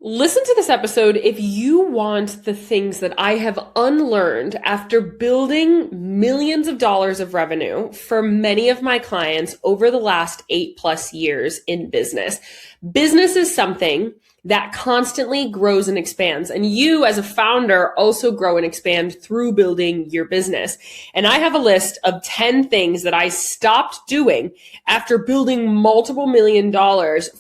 Listen to this episode if you want the things that I have unlearned after building millions of dollars of revenue for many of my clients over the last 8+ years in business. Business is something that constantly grows and expands. And you as a founder also grow and expand through building your business. And I have a list of 10 things that I stopped doing after building multiple $1 million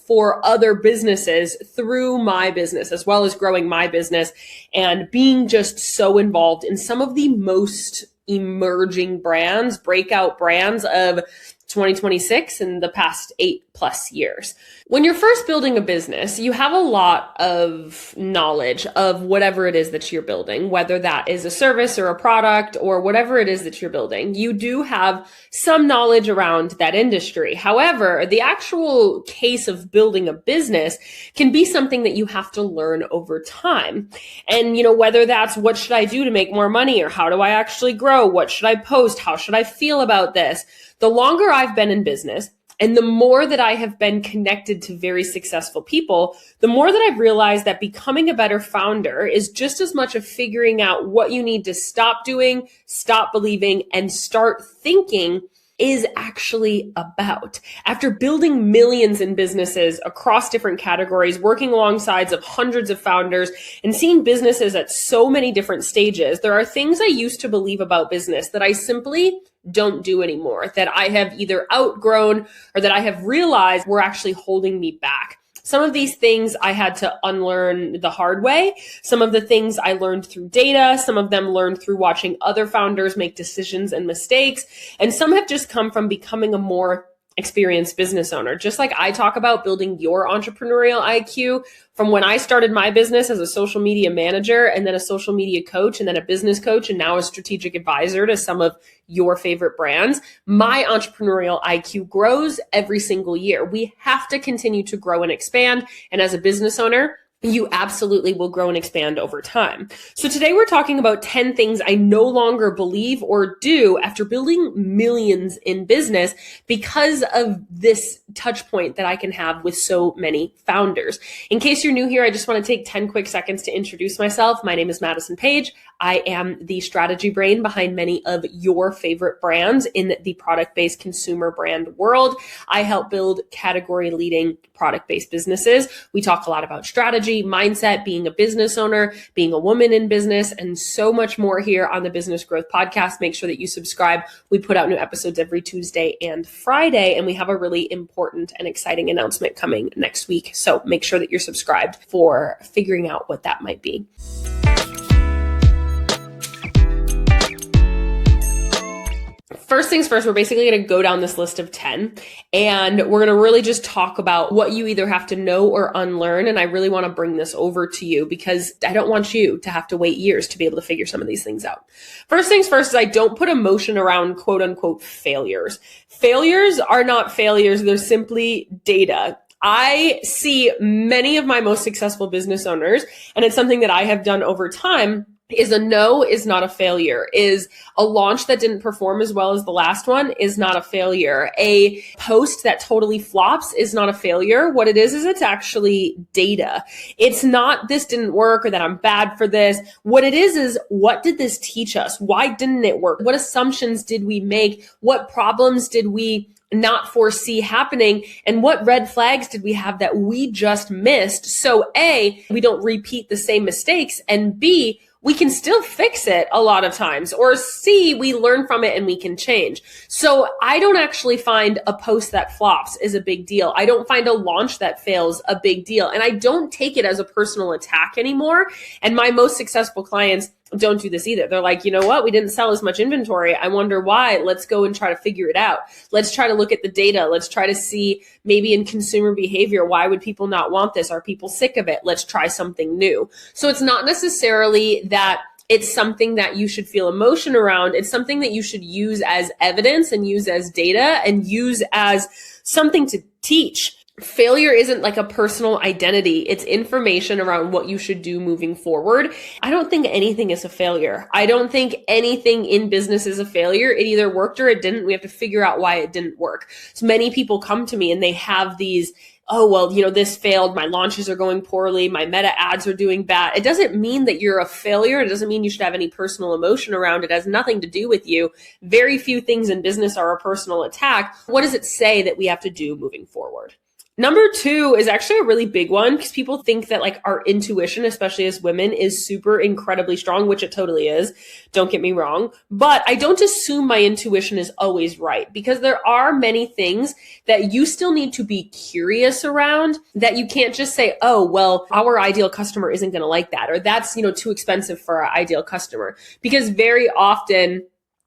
for other businesses through my business, as well as growing my business and being just so involved in some of the most emerging brands, breakout brands of 2026 and the past 8+ years. When you're first building a business, you have a lot of knowledge of whatever it is that you're building, whether that is a service or a product or whatever it is that you're building. You do have some knowledge around that industry. However, the actual case of building a business can be something that you have to learn over time. And, whether that's what should I do to make more money or how do I actually grow? What should I post? How should I feel about this? The longer I've been in business, and the more that I have been connected to very successful people, the more that I've realized that becoming a better founder is just as much of figuring out what you need to stop doing, stop believing, and start thinking is actually about. After building millions in businesses across different categories, working alongside of hundreds of founders, and seeing businesses at so many different stages, there are things I used to believe about business that I simply don't do anymore, that I have either outgrown or that I have realized were actually holding me back. Some of these things I had to unlearn the hard way. Some of the things I learned through data. Some of them learned through watching other founders make decisions and mistakes. And some have just come from becoming a more experienced business owner. Just like I talk about building your entrepreneurial IQ from when I started my business as a social media manager and then a social media coach and then a business coach and now a strategic advisor to some of your favorite brands. My entrepreneurial IQ grows every single year. We have to continue to grow and expand. And as a business owner, you absolutely will grow and expand over time. So today we're talking about 10 things I no longer believe or do after building millions in business because of this touch point that I can have with so many founders. In case you're new here, I just want to take 10 quick seconds to introduce myself. My name is Madison Page. I am the strategy brain behind many of your favorite brands in the product-based consumer brand world. I help build category-leading product-based businesses. We talk a lot about strategy, mindset, being a business owner, being a woman in business, and so much more here on the Business Growth Podcast. Make sure that you subscribe. We put out new episodes every Tuesday and Friday, and we have a really important and exciting announcement coming next week. So make sure that you're subscribed for figuring out what that might be. First things first, we're basically going to go down this list of 10 and we're going to really just talk about what you either have to know or unlearn. And I really want to bring this over to you because I don't want you to have to wait years to be able to figure some of these things out. First things first is I don't put emotion around quote unquote failures. Failures are not failures. They're simply data. I see many of my most successful business owners, and it's something that I have done over time, is a no is not a failure. Is a launch that didn't perform as well as the last one is not a failure. A post that totally flops is not a failure. What it is it's actually data. It's not this didn't work or that I'm bad for this. What it is what did this teach us? Why didn't it work? What assumptions did we make? What problems did we not foresee happening? And what red flags did we have that we just missed? So A, we don't repeat the same mistakes, and B, we can still fix it a lot of times, or C, we learn from it and we can change. So I don't actually find a post that flops is a big deal. I don't find a launch that fails a big deal. And I don't take it as a personal attack anymore. And my most successful clients don't do this either. They're like, you know what? We didn't sell as much inventory. I wonder why. Let's go and try to figure it out. Let's try to look at the data. Let's try to see maybe in consumer behavior, why would people not want this? Are people sick of it? Let's try something new. So it's not necessarily that it's something that you should feel emotion around. It's something that you should use as evidence and use as data and use as something to teach. Failure isn't like a personal identity. It's information around what you should do moving forward. I don't think anything is a failure. I don't think anything in business is a failure. It either worked or it didn't. We have to figure out why it didn't work. So many people come to me and they have these oh, well, this failed. My launches are going poorly. My meta ads are doing bad. It doesn't mean that you're a failure. It doesn't mean you should have any personal emotion around it. It has nothing to do with you. Very few things in business are a personal attack. What does it say that we have to do moving forward? Number 2 is actually a really big one because people think that like our intuition, especially as women, is super incredibly strong, which it totally is. Don't get me wrong. But I don't assume my intuition is always right because there are many things that you still need to be curious around that you can't just say, oh, well, our ideal customer isn't going to like that, or that's, too expensive for our ideal customer. Because very often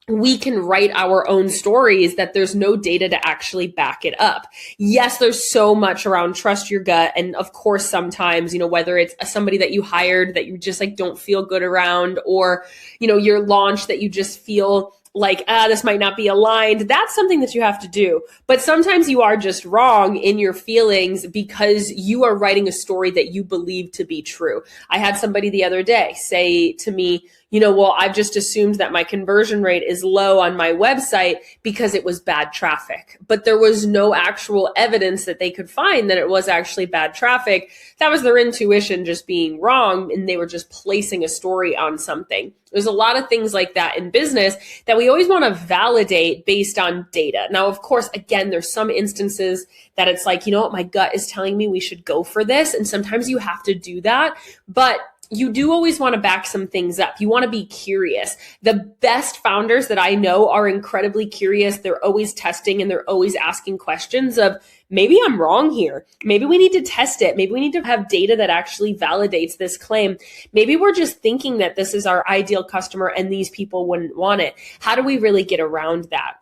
we can write our own stories that there's no data to actually back it up. Yes, there's so much around trust your gut. And of course, sometimes, whether it's somebody that you hired that you just like don't feel good around, or, your launch that you just feel like, this might not be aligned. That's something that you have to do. But sometimes you are just wrong in your feelings because you are writing a story that you believe to be true. I had somebody the other day say to me, well, I've just assumed that my conversion rate is low on my website because it was bad traffic. But there was no actual evidence that they could find that it was actually bad traffic. That was their intuition just being wrong, and they were just placing a story on something. There's a lot of things like that in business that we always want to validate based on data. Now, of course, again, there's some instances that it's like, what, my gut is telling me we should go for this. And sometimes you have to do that. But you do always want to back some things up. You want to be curious. The best founders that I know are incredibly curious. They're always testing and they're always asking questions of, maybe I'm wrong here. Maybe we need to test it. Maybe we need to have data that actually validates this claim. Maybe we're just thinking that this is our ideal customer and these people wouldn't want it. How do we really get around that?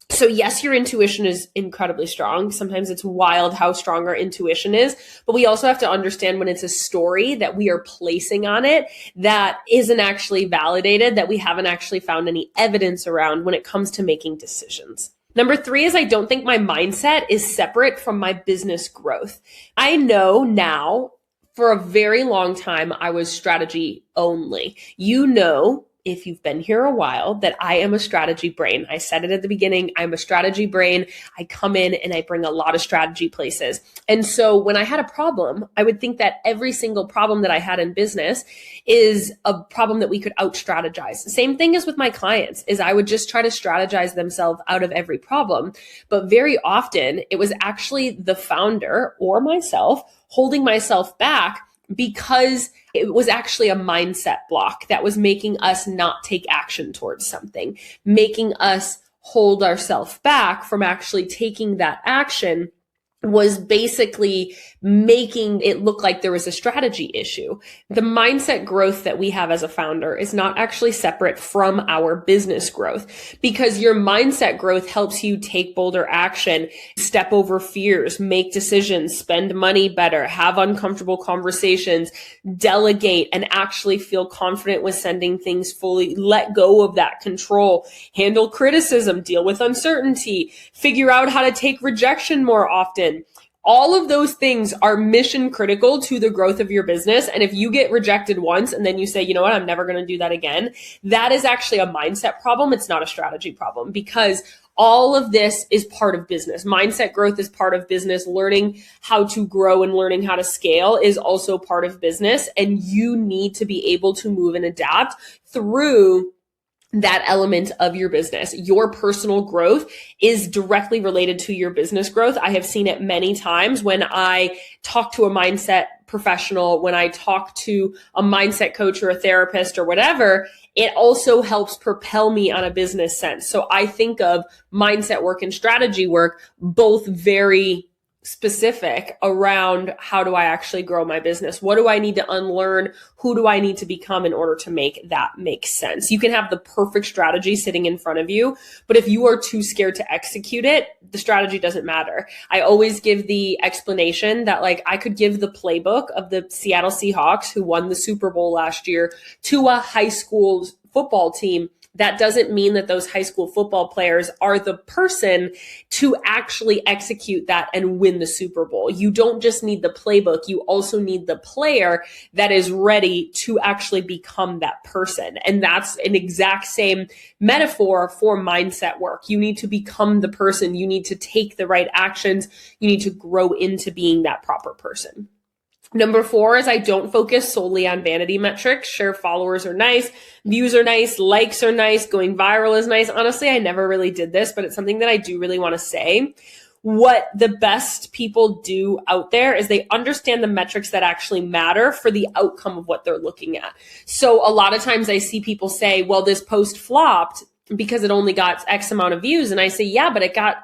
So yes, your intuition is incredibly strong. Sometimes it's wild how strong our intuition is, but we also have to understand when it's a story that we are placing on it that isn't actually validated, that we haven't actually found any evidence around when it comes to making decisions. Number 3 is I don't think my mindset is separate from my business growth. I know now for a very long time, I was strategy only. If you've been here a while, that I am a strategy brain. I said it at the beginning, I'm a strategy brain. I come in and I bring a lot of strategy places. And so when I had a problem, I would think that every single problem that I had in business is a problem that we could out strategize. Same thing as with my clients, is I would just try to strategize themselves out of every problem. But very often it was actually the founder or myself holding myself back because it was actually a mindset block that was making us not take action towards something, making us hold ourselves back from actually taking that action, was basically making it look like there was a strategy issue. The mindset growth that we have as a founder is not actually separate from our business growth, because your mindset growth helps you take bolder action, step over fears, make decisions, spend money better, have uncomfortable conversations, delegate, and actually feel confident with sending things fully, let go of that control, handle criticism, deal with uncertainty, figure out how to take rejection more often. All of those things are mission critical to the growth of your business. And if you get rejected once and then you say, you know what, I'm never going to do that again, that is actually a mindset problem. It's not a strategy problem, because all of this is part of business. Mindset growth is part of business. Learning how to grow and learning how to scale is also part of business. And you need to be able to move and adapt through that element of your business. Your personal growth is directly related to your business growth. I have seen it many times when I talk to a mindset professional, when I talk to a mindset coach or a therapist or whatever. It also helps propel me on a business sense. So I think of mindset work and strategy work both very specific around how do I actually grow my business? What do I need to unlearn? Who do I need to become in order to make that make sense? You can have the perfect strategy sitting in front of you, but if you are too scared to execute it, the strategy doesn't matter. I always give the explanation that I could give the playbook of the Seattle Seahawks, who won the Super Bowl last year, to a high school football team. That doesn't mean that those high school football players are the person to actually execute that and win the Super Bowl. You don't just need the playbook. You also need the player that is ready to actually become that person. And that's an exact same metaphor for mindset work. You need to become the person. You need to take the right actions. You need to grow into being that proper person. Number 4 is I don't focus solely on vanity metrics. Sure, followers are nice, views are nice, likes are nice, going viral is nice. Honestly, I never really did this, but it's something that I do really want to say. What the best people do out there is they understand the metrics that actually matter for the outcome of what they're looking at. So a lot of times I see people say, well, this post flopped because it only got X amount of views. And I say, yeah, but it got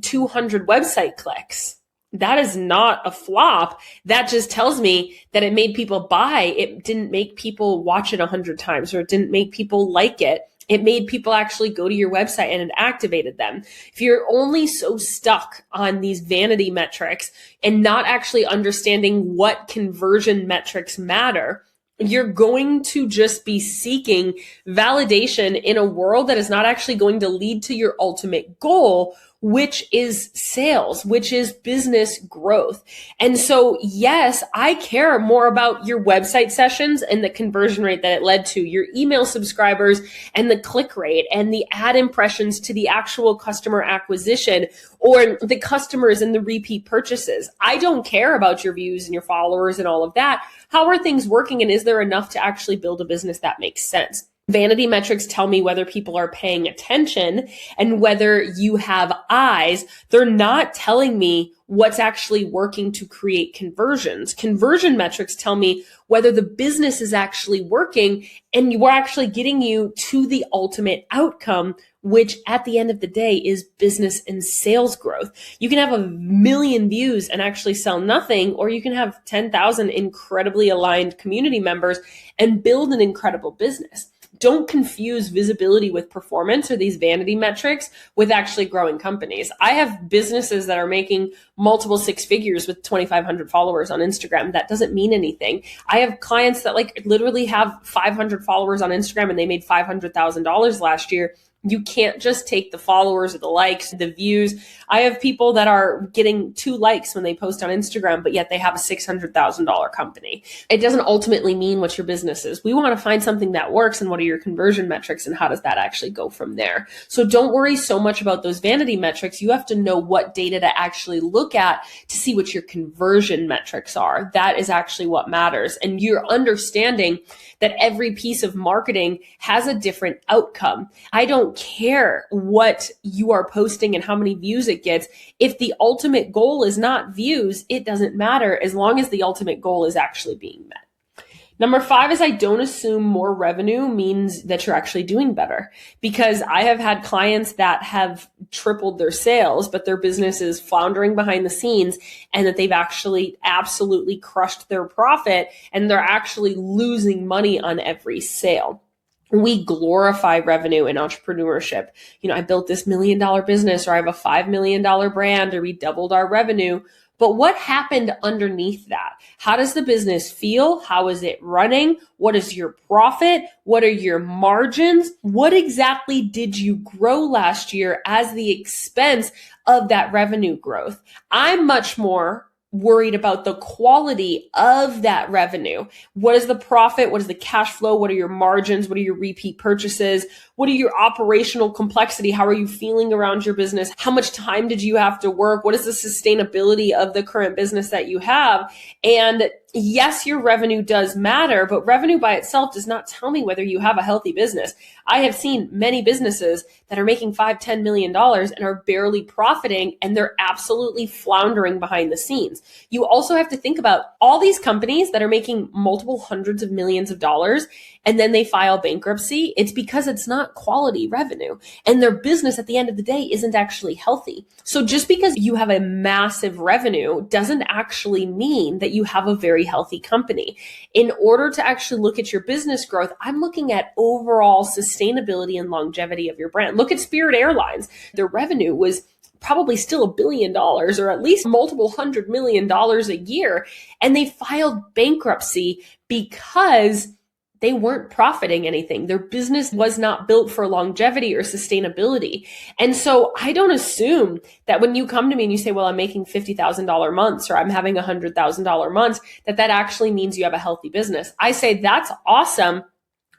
200 website clicks. That is not a flop. That just tells me that it made people buy. It didn't make people watch it 100 times, or it didn't make people like it. It made people actually go to your website and it activated them. If you're only so stuck on these vanity metrics and not actually understanding what conversion metrics matter, you're going to just be seeking validation in a world that is not actually going to lead to your ultimate goal, which is sales, which is business growth. And so, yes, I care more about your website sessions and the conversion rate that it led to, your email subscribers and the click rate and the ad impressions to the actual customer acquisition, or the customers and the repeat purchases. I don't care about your views and your followers and all of that. How are things working, and is there enough to actually build a business that makes sense? Vanity metrics tell me whether people are paying attention and whether you have eyes. They're not telling me what's actually working to create conversions. Conversion metrics tell me whether the business is actually working and we're actually getting you to the ultimate outcome, which at the end of the day is business and sales growth. You can have 1 million views and actually sell nothing, or you can have 10,000 incredibly aligned community members and build an incredible business. Don't confuse visibility with performance or these vanity metrics with actually growing companies. I have businesses that are making multiple 6 figures with 2,500 followers on Instagram. That doesn't mean anything. I have clients that literally have 500 followers on Instagram and they made $500,000 last year. You can't just take the followers or the likes, the views. I have people that are getting 2 likes when they post on Instagram, but yet they have a $600,000 company. It doesn't ultimately mean what your business is. We want to find something that works, and what are your conversion metrics, and how does that actually go from there? So don't worry so much about those vanity metrics. You have to know what data to actually look at to see what your conversion metrics are. That is actually what matters. And you're understanding that every piece of marketing has a different outcome. I don't care what you are posting and how many views it gets. If the ultimate goal is not views, it doesn't matter as long as the ultimate goal is actually being met. Number 5 is I don't assume more revenue means that you're actually doing better, because I have had clients that have tripled their sales, but their business is floundering behind the scenes, and that they've actually absolutely crushed their profit and they're actually losing money on every sale. We glorify revenue in entrepreneurship. I built this $1 million business, or I have a $5 million brand, or we doubled our revenue. But what happened underneath that? How does the business feel? How is it running? What is your profit? What are your margins? What exactly did you grow last year as the expense of that revenue growth? I'm much more worried about the quality of that revenue. What is the profit? What is the cash flow? What are your margins? What are your repeat purchases? What are your operational complexity? How are you feeling around your business? How much time did you have to work? What is the sustainability of the current business that you have? And yes, your revenue does matter, but revenue by itself does not tell me whether you have a healthy business. I have seen many businesses that are making $5-10 million and are barely profiting, and they're absolutely floundering behind the scenes. You also have to think about all these companies that are making multiple hundreds of millions of dollars, and then they file bankruptcy. It's because it's not quality revenue, and their business at the end of the day isn't actually healthy. So just because you have a massive revenue doesn't actually mean that you have a very healthy company. In order to actually look at your business growth, I'm looking at overall sustainability and longevity of your brand. Look at Spirit Airlines. Their revenue was probably still $1 billion, or at least multiple $100 million a year. And they filed bankruptcy because they weren't profiting anything. Their business was not built for longevity or sustainability. And so I don't assume that when you come to me and you say, well, I'm making $50,000 months or I'm having $100,000 months, that actually means you have a healthy business. I say that's awesome.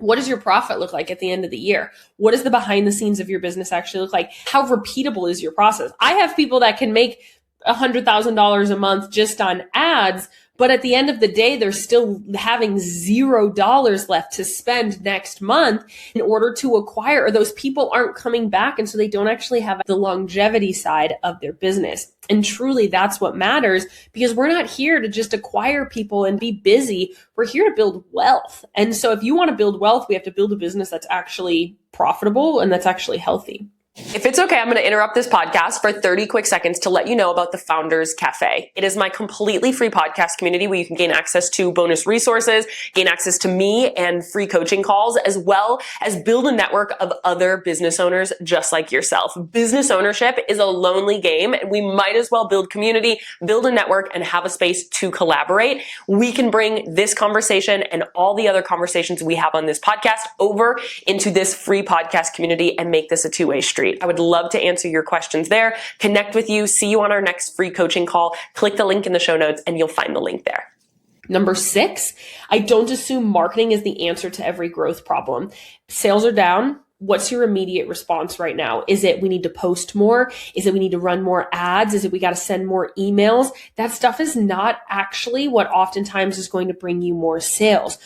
What does your profit look like at the end of the year? What does the behind the scenes of your business actually look like? How repeatable is your process? I have people that can make $100,000 a month just on ads, but at the end of the day, they're still having $0 left to spend next month in order to acquire, or those people aren't coming back. And so they don't actually have the longevity side of their business. And truly, that's what matters, because we're not here to just acquire people and be busy. We're here to build wealth. And so if you want to build wealth, we have to build a business that's actually profitable and that's actually healthy. If it's okay, I'm going to interrupt this podcast for 30 quick seconds to let you know about the Founders Cafe. It is my completely free podcast community where you can gain access to bonus resources, gain access to me and free coaching calls, as well as build a network of other business owners just like yourself. Business ownership is a lonely game, and we might as well build community, build a network, and have a space to collaborate. We can bring this conversation and all the other conversations we have on this podcast over into this free podcast community and make this a two-way street. I would love to answer your questions there, connect with you, see you on our next free coaching call. Click the link in the show notes and you'll find the link there. Number 6, I don't assume marketing is the answer to every growth problem. Sales are down. What's your immediate response right now? Is it we need to post more? Is it we need to run more ads? Is it we got to send more emails? That stuff is not actually what oftentimes is going to bring you more sales.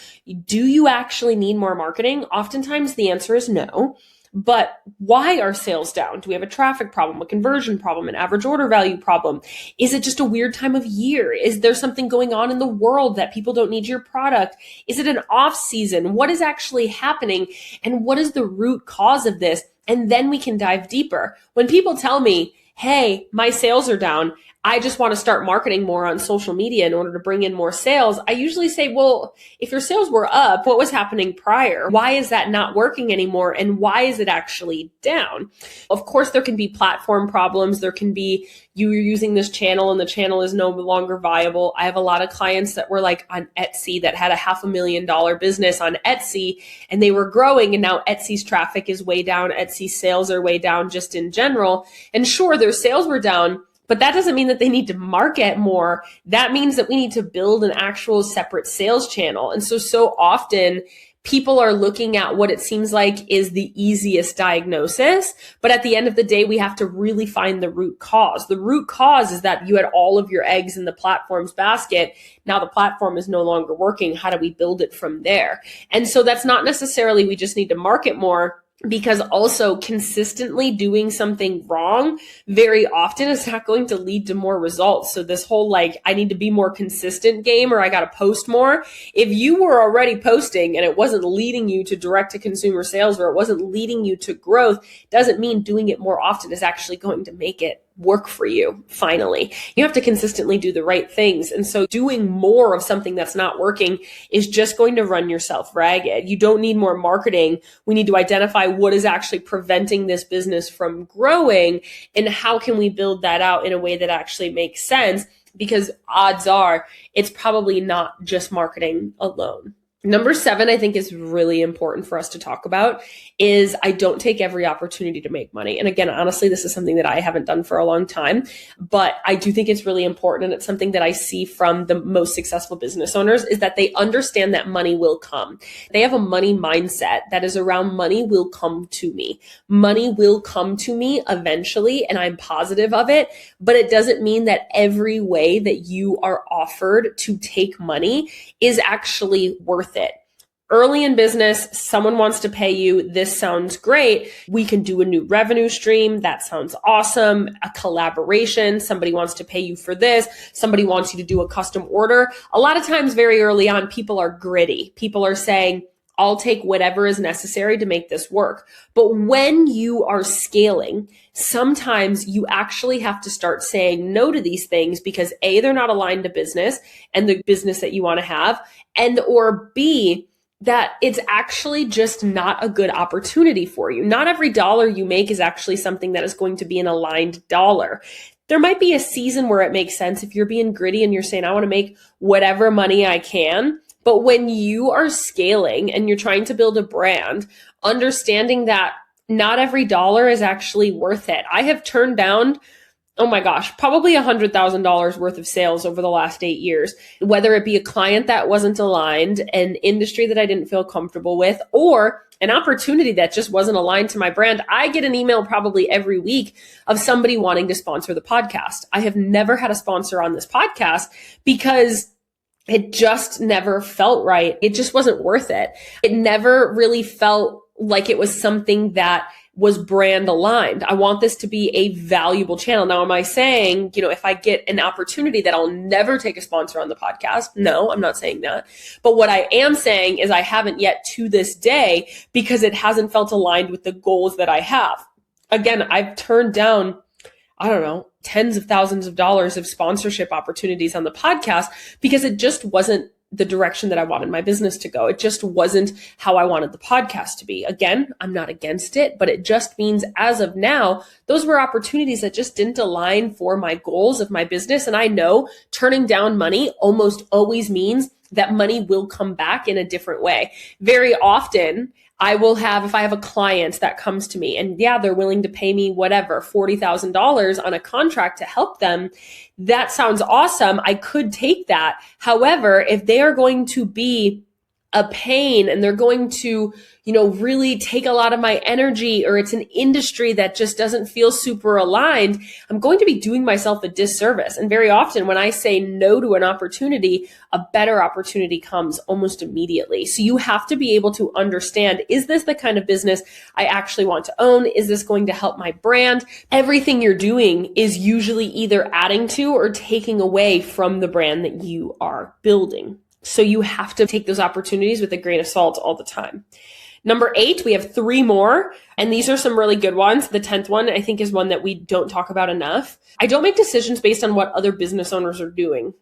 Do you actually need more marketing? Oftentimes the answer is no. But why are sales down? Do we have a traffic problem, a conversion problem, an average order value problem? Is it just a weird time of year? Is there something going on in the world that people don't need your product? Is it an off season? What is actually happening? And what is the root cause of this? And then we can dive deeper. When people tell me, hey, my sales are down, I just want to start marketing more on social media in order to bring in more sales, I usually say, well, if your sales were up, what was happening prior? Why is that not working anymore? And why is it actually down? Of course, there can be platform problems. There can be you're using this channel and the channel is no longer viable. I have a lot of clients that were like on Etsy that had a $500,000 business on Etsy and they were growing, and now Etsy's traffic is way down. Etsy's sales are way down just in general. And sure, their sales were down, but that doesn't mean that they need to market more. That means that we need to build an actual separate sales channel. And so often people are looking at what it seems like is the easiest diagnosis. But at the end of the day, we have to really find the root cause. The root cause is that you had all of your eggs in the platform's basket. Now the platform is no longer working. How do we build it from there? And so that's not necessarily we just need to market more, because also consistently doing something wrong very often is not going to lead to more results. So this whole I need to be more consistent game, or I got to post more. If you were already posting and it wasn't leading you to direct to consumer sales, or it wasn't leading you to growth, doesn't mean doing it more often is actually going to make it work for you. Finally, you have to consistently do the right things. And so doing more of something that's not working is just going to run yourself ragged. You don't need more marketing. We need to identify what is actually preventing this business from growing, and how can we build that out in a way that actually makes sense, because odds are it's probably not just marketing alone. Number 7, I think is really important for us to talk about, is I don't take every opportunity to make money. And again, honestly, this is something that I haven't done for a long time, but I do think it's really important. And it's something that I see from the most successful business owners, is that they understand that money will come. They have a money mindset that is around money will come to me. Money will come to me eventually, and I'm positive of it, but it doesn't mean that every way that you are offered to take money is actually worth it. Early in business, someone wants to pay you. This sounds great. We can do a new revenue stream. That sounds awesome. A collaboration. Somebody wants to pay you for this. Somebody wants you to do a custom order. A lot of times very early on, people are gritty. People are saying, I'll take whatever is necessary to make this work. But when you are scaling, sometimes you actually have to start saying no to these things, because A, they're not aligned to business and the business that you want to have, and or B, that it's actually just not a good opportunity for you. Not every dollar you make is actually something that is going to be an aligned dollar. There might be a season where it makes sense if you're being gritty and you're saying, I want to make whatever money I can. But when you are scaling and you're trying to build a brand, understanding that not every dollar is actually worth it. I have turned down, oh my gosh, probably $100,000 worth of sales over the last 8 years, whether it be a client that wasn't aligned, an industry that I didn't feel comfortable with, or an opportunity that just wasn't aligned to my brand. I get an email probably every week of somebody wanting to sponsor the podcast. I have never had a sponsor on this podcast because it just never felt right. It just wasn't worth it. It never really felt like it was something that was brand aligned. I want this to be a valuable channel. Now, am I saying, if I get an opportunity that I'll never take a sponsor on the podcast? No, I'm not saying that. But what I am saying is I haven't yet to this day because it hasn't felt aligned with the goals that I have. Again, I've turned down, I don't know, tens of thousands of dollars of sponsorship opportunities on the podcast because it just wasn't the direction that I wanted my business to go. It just wasn't how I wanted the podcast to be. Again, I'm not against it, but it just means as of now, those were opportunities that just didn't align for my goals of my business. And I know turning down money almost always means that money will come back in a different way. Very often, if I have a client that comes to me and they're willing to pay me whatever, $40,000 on a contract to help them, that sounds awesome. I could take that. However, if they are going to be a pain and they're going to, really take a lot of my energy, or it's an industry that just doesn't feel super aligned, I'm going to be doing myself a disservice. And very often when I say no to an opportunity, a better opportunity comes almost immediately. So you have to be able to understand, is this the kind of business I actually want to own? Is this going to help my brand? Everything you're doing is usually either adding to or taking away from the brand that you are building. So you have to take those opportunities with a grain of salt all the time. Number 8, we have 3 more, and these are some really good ones. The 10th one, I think, is one that we don't talk about enough. I don't make decisions based on what other business owners are doing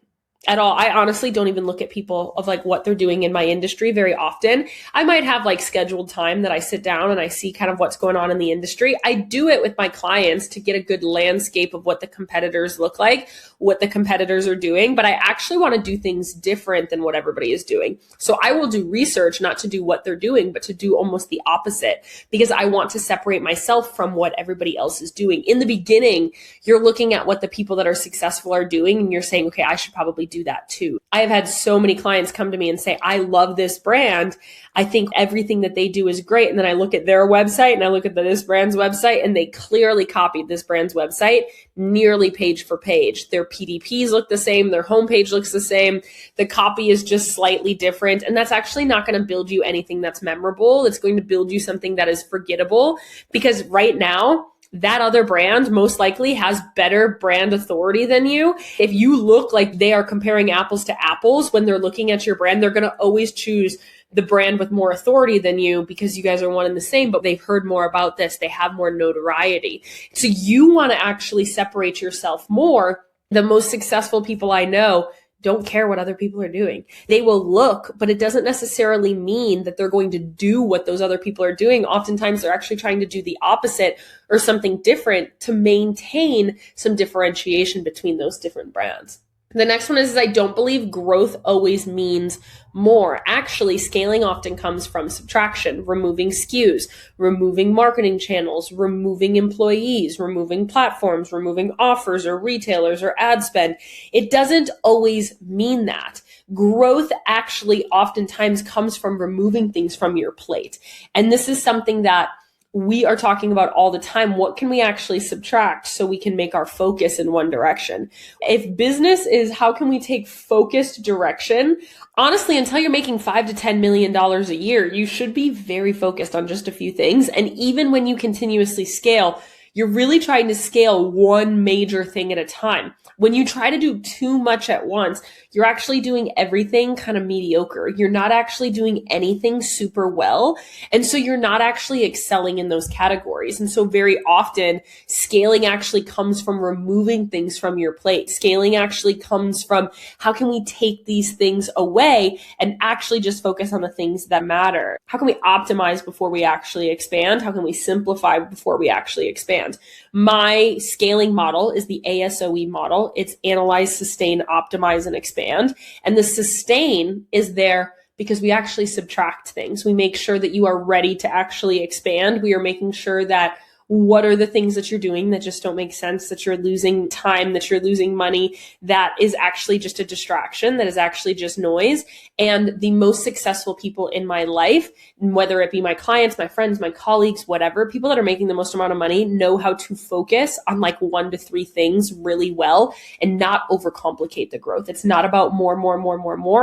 at all. I honestly don't even look at people of what they're doing in my industry very often. I might have scheduled time that I sit down and I see kind of what's going on in the industry. I do it with my clients to get a good landscape of what the competitors look like, what the competitors are doing, but I actually want to do things different than what everybody is doing. So I will do research, not to do what they're doing, but to do almost the opposite, because I want to separate myself from what everybody else is doing. In the beginning, you're looking at what the people that are successful are doing and you're saying, okay, I should probably do that too. I have had so many clients come to me and say, I love this brand. I think everything that they do is great. And then I look at their website and I look at this brand's website, and they clearly copied this brand's website nearly page for page. Their PDPs look the same. Their homepage looks the same. The copy is just slightly different. And that's actually not going to build you anything that's memorable. It's going to build you something that is forgettable, because right now, that other brand most likely has better brand authority than you. If you look like they are comparing apples to apples when they're looking at your brand, they're going to always choose the brand with more authority than you because you guys are one and the same, but they've heard more about this. They have more notoriety. So you want to actually separate yourself more. The most successful people I know don't care what other people are doing. They will look, but it doesn't necessarily mean that they're going to do what those other people are doing. Oftentimes they're actually trying to do the opposite or something different to maintain some differentiation between those different brands. The next one is I don't believe growth always means more. Actually, scaling often comes from subtraction, removing SKUs, removing marketing channels, removing employees, removing platforms, removing offers or retailers or ad spend. It doesn't always mean that. Growth actually oftentimes comes from removing things from your plate. And this is something that we are talking about all the time. What can we actually subtract so we can make our focus in one direction? If business is how can we take focused direction, honestly, until you're making $5 to $10 million a year, you should be very focused on just a few things. And even when you continuously scale, you're really trying to scale one major thing at a time. When you try to do too much at once, you're actually doing everything kind of mediocre. You're not actually doing anything super well. And so you're not actually excelling in those categories. And so very often, scaling actually comes from removing things from your plate. Scaling actually comes from how can we take these things away and actually just focus on the things that matter? How can we optimize before we actually expand? How can we simplify before we actually expand? expand. My scaling model is the ASOE model. It's analyze, sustain, optimize, and expand. And the sustain is there because we actually subtract things. We make sure that you are ready to actually expand. We are making sure that what are the things that you're doing that just don't make sense, that you're losing time, that you're losing money, that is actually just a distraction, that is actually just noise. And the most successful people in my life, whether it be my clients, my friends, my colleagues, whatever, people that are making the most amount of money know how to focus on like 1 to 3 things really well and not overcomplicate the growth. It's not about more.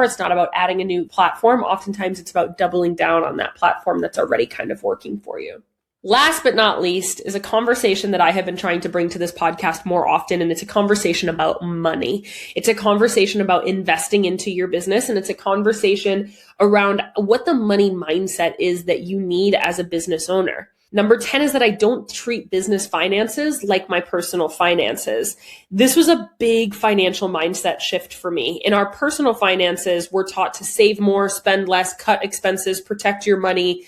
It's not about adding a new platform. Oftentimes it's about doubling down on that platform that's already kind of working for you. Last but not least is a conversation that I have been trying to bring to this podcast more often, and it's a conversation about money. It's a conversation about investing into your business, and it's a conversation around what the money mindset is that you need as a business owner. Number 10 is that I don't treat business finances like my personal finances. This was a big financial mindset shift for me. In our personal finances, we're taught to save more, spend less, cut expenses, protect your money,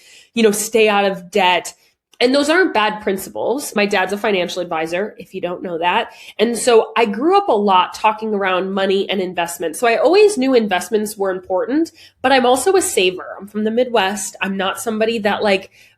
stay out of debt. And those aren't bad principles. My dad's a financial advisor, if you don't know that. And so I grew up a lot talking around money and investment. So I always knew investments were important, but I'm also a saver. I'm from the Midwest. I'm not somebody that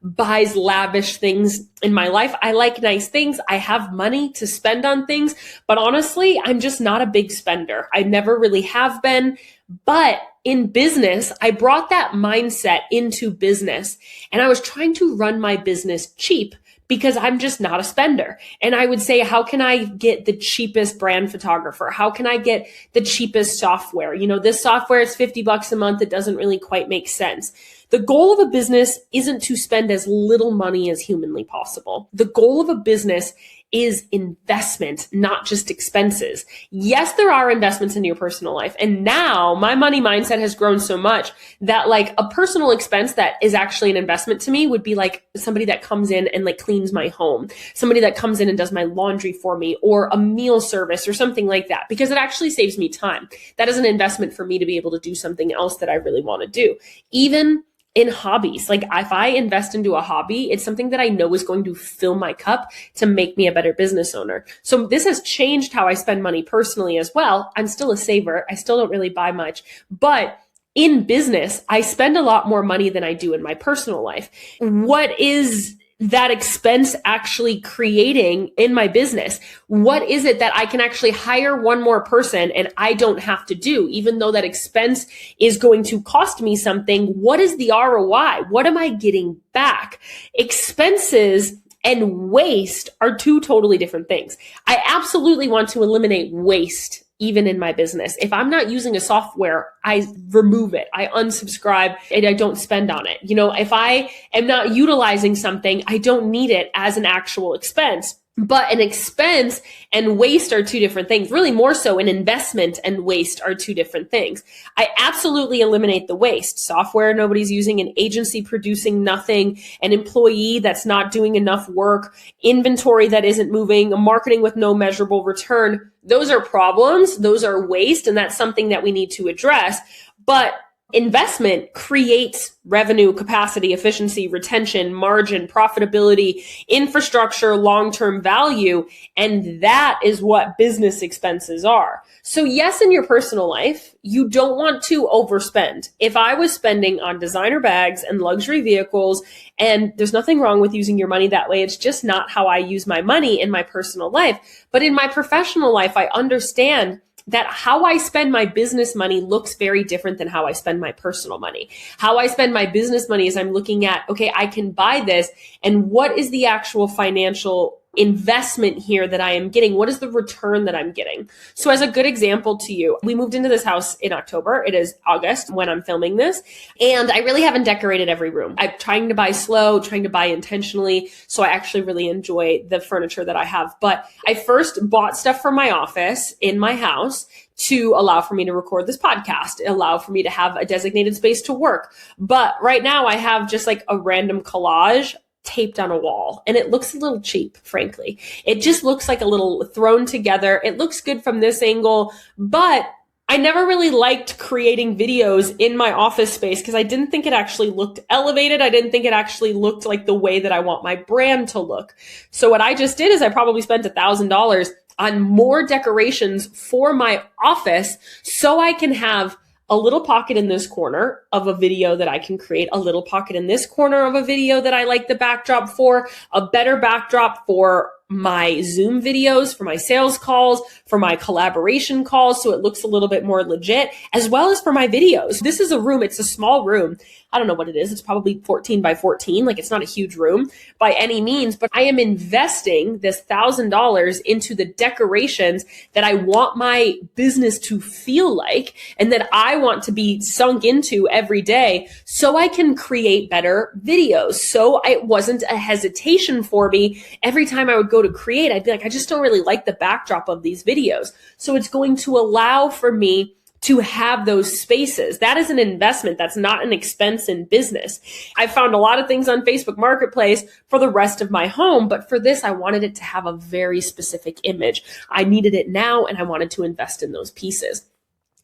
buys lavish things in my life. I like nice things. I have money to spend on things, but honestly, I'm just not a big spender. I never really have been. But in business, I brought that mindset into business, and I was trying to run my business cheap because I'm just not a spender. And I would say, how can I get the cheapest brand photographer? How can I get the cheapest software? This software is $50 a month. It doesn't really quite make sense. The goal of a business isn't to spend as little money as humanly possible. The goal of a business is investment, not just expenses. Yes, there are investments in your personal life. And now my money mindset has grown so much that a personal expense that is actually an investment to me would be somebody that comes in and cleans my home, somebody that comes in and does my laundry for me, or a meal service or something like that, because it actually saves me time. That is an investment for me to be able to do something else that I really want to do. Even in hobbies, if I invest into a hobby, it's something that I know is going to fill my cup to make me a better business owner. So this has changed how I spend money personally as well. I'm still a saver. I still don't really buy much, but in business, I spend a lot more money than I do in my personal life. What is that expense actually creating in my business? What is it that I can actually hire one more person and I don't have to do, even though that expense is going to cost me something? What is the ROI? What am I getting back? Expenses and waste are two totally different things. I absolutely want to eliminate waste even in my business. If I'm not using a software, I remove it. I unsubscribe and I don't spend on it. If I am not utilizing something, I don't need it as an actual expense. But an expense and waste are two different things. Really more so, an investment and waste are two different things. I absolutely eliminate the waste. Software nobody's using, an agency producing nothing, an employee that's not doing enough work, inventory that isn't moving, marketing with no measurable return. Those are problems. Those are waste. And that's something that we need to address. But investment creates revenue, capacity, efficiency, retention, margin, profitability, infrastructure, long-term value. And that is what business expenses are. So yes, in your personal life, you don't want to overspend. If I was spending on designer bags and luxury vehicles, and there's nothing wrong with using your money that way, it's just not how I use my money in my personal life. But in my professional life, I understand that how I spend my business money looks very different than how I spend my personal money. How I spend my business money is I'm looking at, okay, I can buy this, and what is the actual financial investment here that I am getting? What is the return that I'm getting? So as a good example to you, we moved into this house in October. It is August when I'm filming this, and I really haven't decorated every room. I'm trying to buy slow, trying to buy intentionally. So I actually really enjoy the furniture that I have. But I first bought stuff for my office in my house to allow for me to record this podcast, allow for me to have a designated space to work. But right now I have just a random collage taped on a wall, and it looks a little cheap, frankly. It just looks like a little thrown together. It looks good from this angle, but I never really liked creating videos in my office space because I didn't think it actually looked elevated. I didn't think it actually looked like the way that I want my brand to look. So what I just did is I probably spent $1,000 on more decorations for my office so I can have a little pocket in this corner of a video that I can create, a little pocket in this corner of a video that I like the backdrop for, a better backdrop for my Zoom videos, for my sales calls, for my collaboration calls, so it looks a little bit more legit, as well as for my videos. This is a room, it's a small room. I don't know what it is. It's probably 14 by 14. Like, it's not a huge room by any means, but I am investing this $1,000 into the decorations that I want my business to feel like and that I want to be sunk into every day so I can create better videos. So it wasn't a hesitation for me. Every time I would go to create, I'd be like, I just don't really like the backdrop of these videos. So it's going to allow for me to have those spaces. That is an investment. That's not an expense in business. I found a lot of things on Facebook Marketplace for the rest of my home, but for this, I wanted it to have a very specific image. I needed it now, and I wanted to invest in those pieces.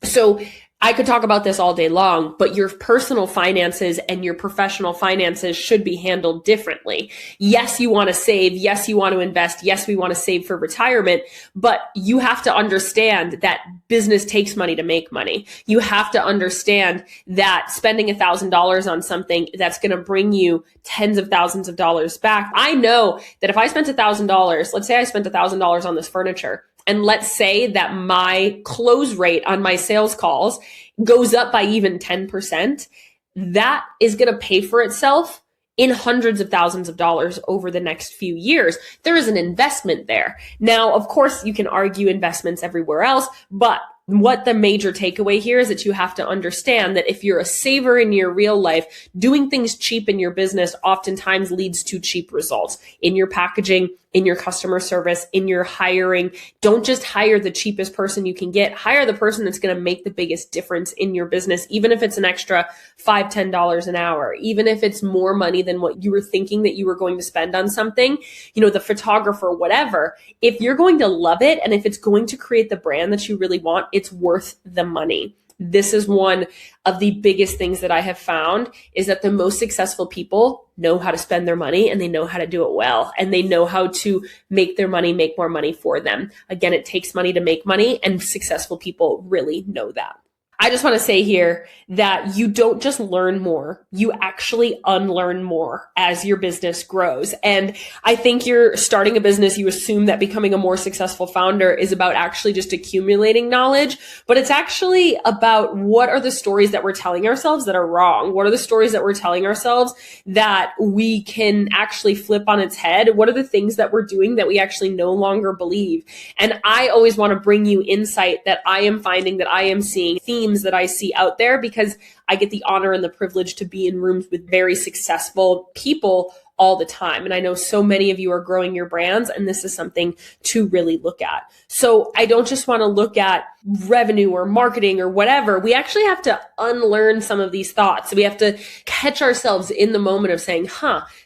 So I could talk about this all day long, but your personal finances and your professional finances should be handled differently. Yes, you want to save. Yes, you want to invest. Yes, we want to save for retirement, but you have to understand that business takes money to make money. You have to understand that spending $1,000 on something that's going to bring you tens of thousands of dollars back. I know that if I spent $1,000, let's say I spent $1,000 on this furniture, and let's say that my close rate on my sales calls goes up by even 10%, that is going to pay for itself in hundreds of thousands of dollars over the next few years. There is an investment there. Now, of course, you can argue investments everywhere else, but what the major takeaway here is that you have to understand that if you're a saver in your real life, doing things cheap in your business oftentimes leads to cheap results in your packaging, in your customer service, in your hiring. Don't just hire the cheapest person you can get. Hire the person that's going to make the biggest difference in your business, even if it's an extra $5, $10 an hour, even if it's more money than what you were thinking that you were going to spend on something, the photographer, whatever. If you're going to love it and if it's going to create the brand that you really want, it's worth the money. This is one of the biggest things that I have found is that the most successful people know how to spend their money and they know how to do it well. And they know how to make their money make more money for them. Again, it takes money to make money, and successful people really know that. I just want to say here that you don't just learn more, you actually unlearn more as your business grows. And I think you're starting a business, you assume that becoming a more successful founder is about actually just accumulating knowledge, but it's actually about what are the stories that we're telling ourselves that are wrong? What are the stories that we're telling ourselves that we can actually flip on its head? What are the things that we're doing that we actually no longer believe? And I always want to bring you insight that I am finding, that I am seeing, themes that I see out there, because I get the honor and the privilege to be in rooms with very successful people all the time. And I know so many of you are growing your brands, and this is something to really look at. So I don't just want to look at revenue or marketing or whatever. We actually have to unlearn some of these thoughts. We have to catch ourselves in the moment of saying,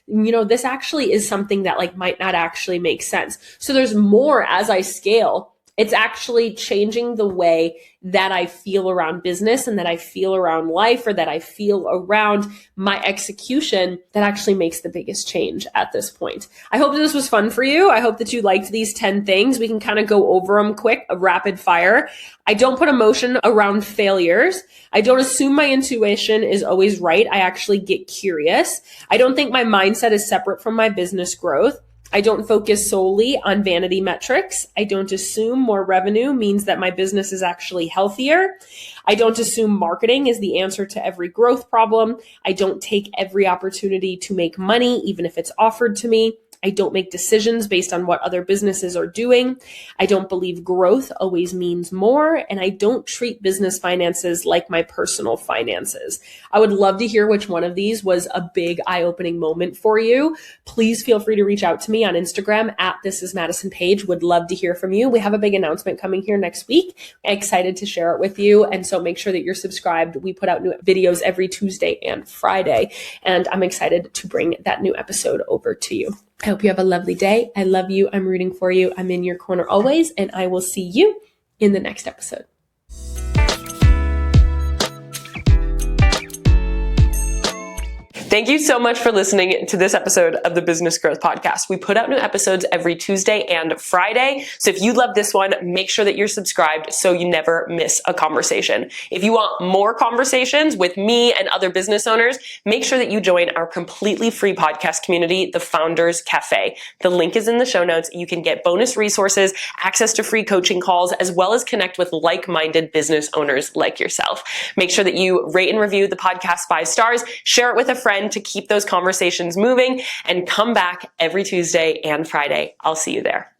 this actually is something that might not actually make sense. So there's more as I scale. It's actually changing the way that I feel around business and that I feel around life, or that I feel around my execution, that actually makes the biggest change at this point. I hope that this was fun for you. I hope that you liked these 10 things. We can kind of go over them quick, a rapid fire. I don't put emotion around failures. I don't assume my intuition is always right. I actually get curious. I don't think my mindset is separate from my business growth. I don't focus solely on vanity metrics. I don't assume more revenue means that my business is actually healthier. I don't assume marketing is the answer to every growth problem. I don't take every opportunity to make money, even if it's offered to me. I don't make decisions based on what other businesses are doing. I don't believe growth always means more, and I don't treat business finances like my personal finances. I would love to hear which one of these was a big eye-opening moment for you. Please feel free to reach out to me on Instagram at This Is Madison Page. Would love to hear from you. We have a big announcement coming here next week. I'm excited to share it with you. And so make sure that you're subscribed. We put out new videos every Tuesday and Friday, and I'm excited to bring that new episode over to you. I hope you have a lovely day. I love you. I'm rooting for you. I'm in your corner always, and I will see you in the next episode. Thank you so much for listening to this episode of the Business Growth Podcast. We put out new episodes every Tuesday and Friday. So if you love this one, make sure that you're subscribed so you never miss a conversation. If you want more conversations with me and other business owners, make sure that you join our completely free podcast community, the Founders Cafe. The link is in the show notes. You can get bonus resources, access to free coaching calls, as well as connect with like-minded business owners like yourself. Make sure that you rate and review the podcast 5 stars, share it with a friend to keep those conversations moving, and come back every Tuesday and Friday. I'll see you there.